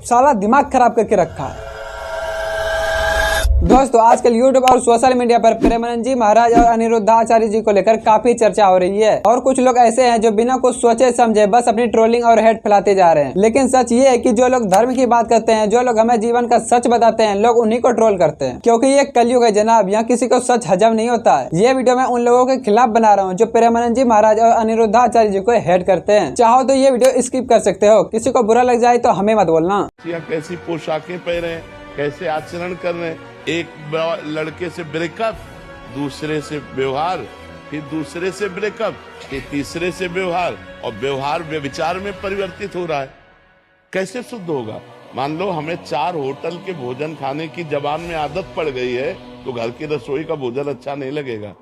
साला दिमाग खराब करके रखा है। दोस्तों आजकल यूट्यूब और सोशल मीडिया पर प्रेमानंद जी महाराज और अनिरुद्धाचार्य जी को लेकर काफी चर्चा हो रही है और कुछ लोग ऐसे हैं जो बिना कुछ सोचे समझे बस अपनी ट्रोलिंग और हेट फैलाते जा रहे हैं। लेकिन सच ये है कि जो लोग धर्म की बात करते हैं, जो लोग हमें जीवन का सच बताते हैं, लोग उन्हीं को ट्रोल करते हैं, क्योंकि ये कलयुग है जनाब, यहाँ किसी को सच हजम नहीं होता है। ये वीडियो मैं उन लोगों के खिलाफ बना रहा हूँ जो प्रेमानंद जी महाराज और अनिरुद्धाचार्य जी को हेट करते हैं। चाहो तो ये वीडियो स्किप कर सकते हो, किसी को बुरा लग जाए तो हमें मत बोलना। कैसी पोशाकें पहने, कैसे आचरण कर रहे हैं, एक लड़के से ब्रेकअप, दूसरे से व्यवहार, फिर दूसरे से ब्रेकअप, फिर तीसरे से व्यवहार, और व्यवहार व्यभिचार में परिवर्तित हो रहा है। कैसे शुद्ध होगा? मान लो हमें 4 होटल के भोजन खाने की जबान में आदत पड़ गई है तो घर की रसोई का भोजन अच्छा नहीं लगेगा।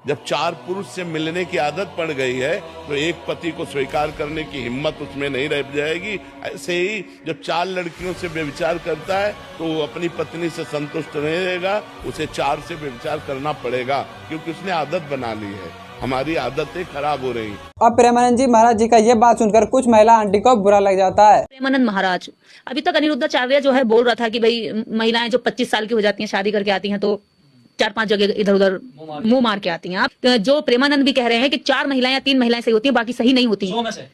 जब 4 पुरुष से मिलने की आदत पड़ गई है तो एक पति को स्वीकार करने की हिम्मत उसमें नहीं रह जाएगी। ऐसे ही जब 4 लड़कियों से व्यभिचार करता है तो वो अपनी पत्नी से संतुष्ट नहीं रहेगा, उसे 4 से व्यभिचार करना पड़ेगा, क्योंकि उसने आदत बना ली है। हमारी आदतें खराब हो रही। अब प्रेमानंद जी महाराज जी का ये बात सुनकर कुछ महिला आंटी को बुरा लग जाता है। प्रेमानंद महाराज अभी तक अनिरुद्धाचार्य जो है बोल रहा था कि भाई महिलाएं जो 25 साल की हो जाती हैं, शादी करके आती हैं तो 4-5 जगह इधर उधर मुंह मार के आती हैं। आप जो प्रेमानंद भी कह रहे हैं कि 4 महिलाएं या 3 महिलाएं सही होती हैं, बाकी सही नहीं होती।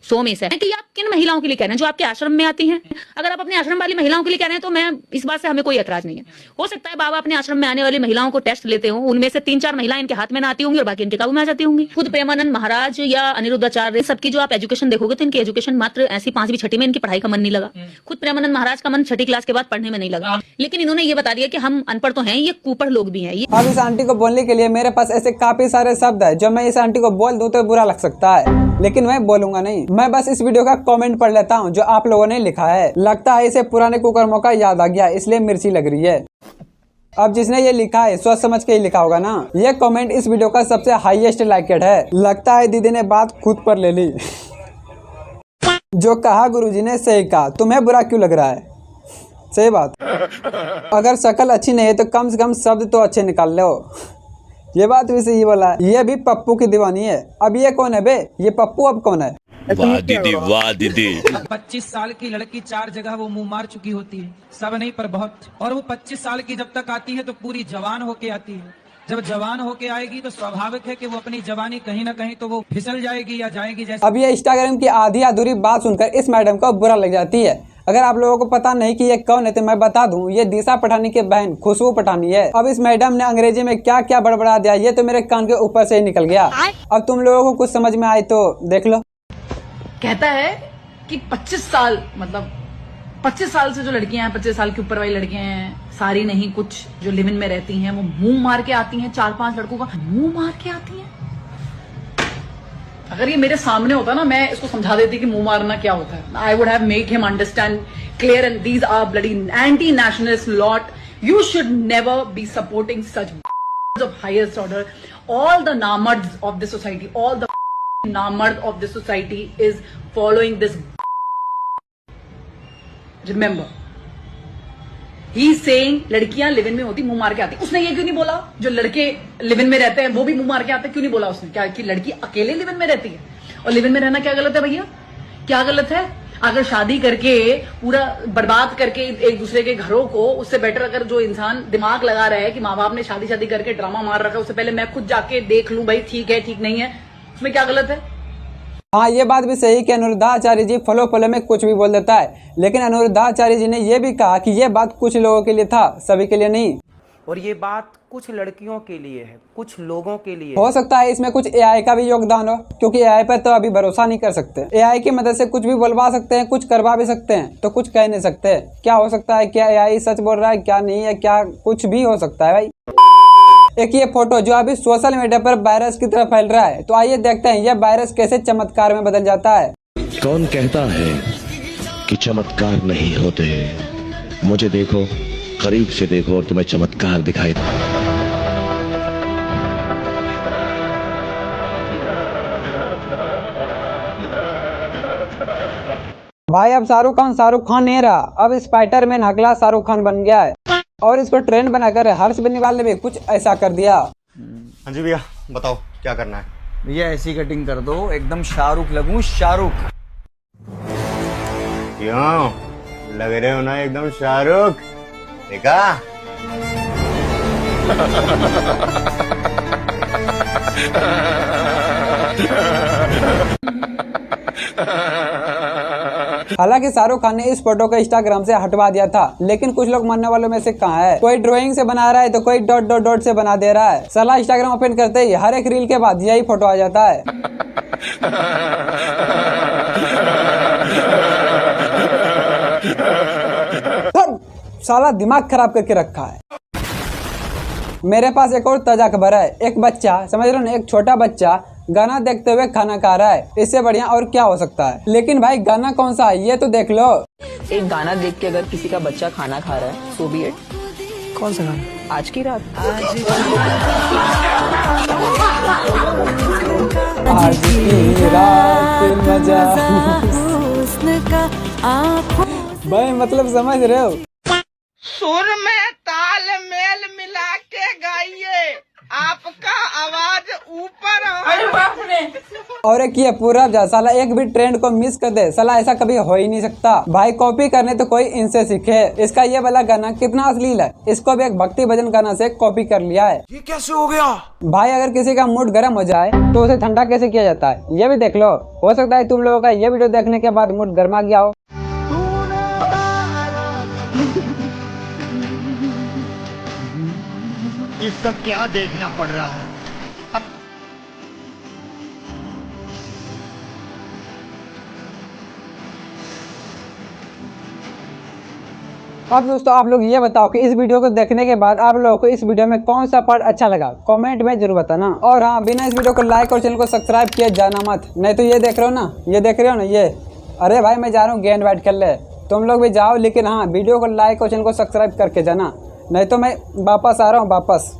100 में से कि आप किन महिलाओं के लिए कह रहे हैं जो आपके आश्रम में आती हैं? अगर आप अपने आश्रम वाली महिलाओं के लिए कह रहे हैं तो मैं इस बात से हमें कोई एतराज नहीं है। हो सकता है बाबा अपने आश्रम में आने वाली महिलाओं को टेस्ट लेते हो, उनमें से 3-4 महिलाएं इनके हाथ में ना आती होंगी और बाकी इनके काबू में आ जाती होंगी। खुद प्रेमानंद महाराज या अनिरुद्धाचार्य सबकी जो आप एजुकेशन देखोगे तो इनकी एजुकेशन मात्र ऐसी 5वीं 6वीं में इनकी पढ़ाई का मन नहीं लगा। खुद प्रेमानंद महाराज का मन 6ठी क्लास के बाद पढ़ने में नहीं लगा, लेकिन इन्होंने ये बता दिया कि हम अनपढ़ तो हैं, ये कुपढ़ लोग भी हैं। अब इस आंटी को बोलने के लिए मेरे पास ऐसे काफी सारे शब्द है जो मैं इस आंटी को बोल दूं तो बुरा लग सकता है, लेकिन मैं बोलूंगा नहीं। मैं बस इस वीडियो का कमेंट पढ़ लेता हूं जो आप लोगों ने लिखा है। लगता है इसे पुराने कुकर्मों का याद आ गया, इसलिए मिर्ची लग रही है। अब जिसने ये लिखा है सोच समझ के ही लिखा होगा ना। ये कमेंट इस वीडियो का सबसे हाईएस्ट लाइकेड है। लगता है दीदी ने बात खुद पर ले ली। जो कहा गुरुजी ने सही कहा, तुम्हें बुरा क्यों लग रहा है? सही बात। अगर शक्ल अच्छी नहीं है तो कम से कम शब्द तो अच्छे निकाल लो। ये बात भी सही बोला है। ये भी पप्पू की दीवानी है। अब ये कौन है बे? ये पप्पू अब कौन है? वाह दीदी, वाह दीदी। 25 साल की लड़की 4 जगह वो मुंह मार चुकी होती है, सब नहीं पर बहुत। और वो 25 साल की जब तक आती है तो पूरी जवान होके आती है। जब जवान होके आएगी तो स्वाभाविक है कि वो अपनी जवानी कहीं ना कहीं तो वो फिसल जाएगी या जाएगी। जैसे अब ये इंस्टाग्राम की आधी अधूरी बात सुनकर इस मैडम को बुरा लग जाती है। अगर आप लोगों को पता नहीं कि ये कौन है तो मैं बता दूं, ये दिशा पठानी की बहन खुशबू पठानी है। अब इस मैडम ने अंग्रेजी में क्या क्या बड़बड़ा दिया, ये तो मेरे कान के ऊपर से ही निकल गया। अब तुम लोगों को कुछ समझ में आए तो देख लो। कहता है कि 25 साल मतलब 25 साल से जो लड़कियां हैं, 25 साल के ऊपर वाली लड़कियां हैं, सारी नहीं, कुछ जो लिव इन में रहती हैं वो मुंह मार के आती हैं। 4-5 लड़कों का मुंह मार के आती हैं। अगर ये मेरे सामने होता ना, मैं इसको समझा देती कि मुंह मारना क्या होता है। I would have make him understand clear and these are bloody anti nationalist lot. You should never be supporting such of highest order. All the नामर्ड्स of this society, all the नामर्ड of this society is following this. Remember he is saying लड़कियां live in में होती मुंह मार के आती। उसने ये क्यों नहीं बोला जो लड़के लिव इन में रहते हैं वो भी मुंह मार के आते? क्यों नहीं बोला उसने? क्या कि लड़की अकेले लिव इन में रहती है? और लिव इन में रहना क्या गलत है भैया? क्या गलत है? अगर शादी करके पूरा बर्बाद करके एक दूसरे के घरों को, उससे बेटर अगर जो इंसान दिमाग लगा रहा है कि माँ बाप ने शादी करके ड्रामा मार रखा है, उससे पहले मैं खुद जाके देख लूं भाई ठीक है ठीक नहीं है, उसमें क्या गलत है? हाँ, ये बात भी सही कि अनिरुद्धाचार्य जी फलो में कुछ भी बोल देता है, लेकिन अनिरुद्धाचार्य जी ने यह भी कहा कि यह बात कुछ लोगों के लिए था, सभी के लिए नहीं। और ये बात कुछ लड़कियों के लिए है, कुछ लोगों के लिए। हो सकता है इसमें कुछ एआई का भी योगदान हो, क्योंकि एआई पर तो अभी भरोसा नहीं कर सकते। एआई की मदद से कुछ भी बोलवा सकते हैं, कुछ करवा भी सकते हैं, तो कुछ कह नहीं सकते। क्या हो सकता है? क्या एआई सच बोल रहा है, क्या नहीं है, क्या कुछ भी हो सकता है भाई। एक ये फोटो जो अभी सोशल मीडिया पर वायरस की तरह फैल रहा है, तो आइए देखते हैं यह वायरस कैसे चमत्कार में बदल जाता है। कौन कहता है कि चमत्कार नहीं होते? मुझे देखो, करीब से देखो और तुम्हें चमत्कार दिखाई दे। भाई अब शाहरुख खान नहीं रहा, अब स्पाइडरमैन अगला शाहरुख खान बन गया है। और इसको ट्रेंड बनाकर हर्ष बेनीवाल ने भी कुछ ऐसा कर दिया। हाँ जी भैया, बताओ क्या करना है। भैया ऐसी कटिंग कर दो, एकदम शाहरुख लगूं, शाहरुख। क्यों लग रहे हो ना एकदम शाहरुख? देखा? हालांकि शाहरुख खान ने इस फोटो को इंस्टाग्राम से हटवा दिया था, लेकिन कुछ लोग मानने वालों में से कहाँ है, कोई ड्राइंग से बना रहा है तो कोई डॉट डॉट डॉट से बना दे रहा है। साला इंस्टाग्राम ओपन करते ही हर एक रील के बाद यही फोटो आ जाता है। साला दिमाग खराब करके रखा है। मेरे पास एक और ताजा खबर है। एक बच्चा, समझ रहे हो ना, एक छोटा बच्चा गाना देखते हुए खाना खा रहा है। इससे बढ़िया और क्या हो सकता है। लेकिन भाई गाना कौन सा है ये तो देख लो। एक गाना देख के अगर किसी का बच्चा खाना खा रहा है, सो बी इट। कौन सा गाना? आज की रात। आज की रात मजा भाई, मतलब समझ रहे हो। सुर में ताल मेल मिला के गाइए, आपका आवाज ऊपर और एक ये पूरा जा, साला एक भी ट्रेंड को मिस कर दे, साला ऐसा कभी हो ही नहीं सकता। भाई कॉपी करने तो कोई इनसे सीखे। इसका ये वाला गाना कितना अश्लील है, इसको भी एक भक्ति भजन गाना से कॉपी कर लिया है। ये कैसे हो गया? भाई अगर किसी का मूड गर्म हो जाए तो उसे ठंडा कैसे किया जाता है ये भी देख लो। हो सकता है तुम लोगों का ये वीडियो देखने के बाद मूड गर्मा गया हो। इसका क्या देखना पड़ रहा है? अब दोस्तों आप लोग ये बताओ कि इस वीडियो को देखने के बाद आप लोगों को इस वीडियो में कौन सा पार्ट अच्छा लगा, कमेंट में जरूर बताना। और हाँ, बिना इस वीडियो को लाइक और चैनल को सब्सक्राइब किए जाना मत, नहीं तो ये देख रहे हो ना, ये देख रहे हो ना ये, अरे भाई मैं जा रहा हूँ गेम वाइट खेल ले, तुम लोग भी जाओ, लेकिन हाँ वीडियो को लाइक और चैनल को सब्सक्राइब करके जाना, नहीं तो मैं वापस आ रहा हूँ वापस।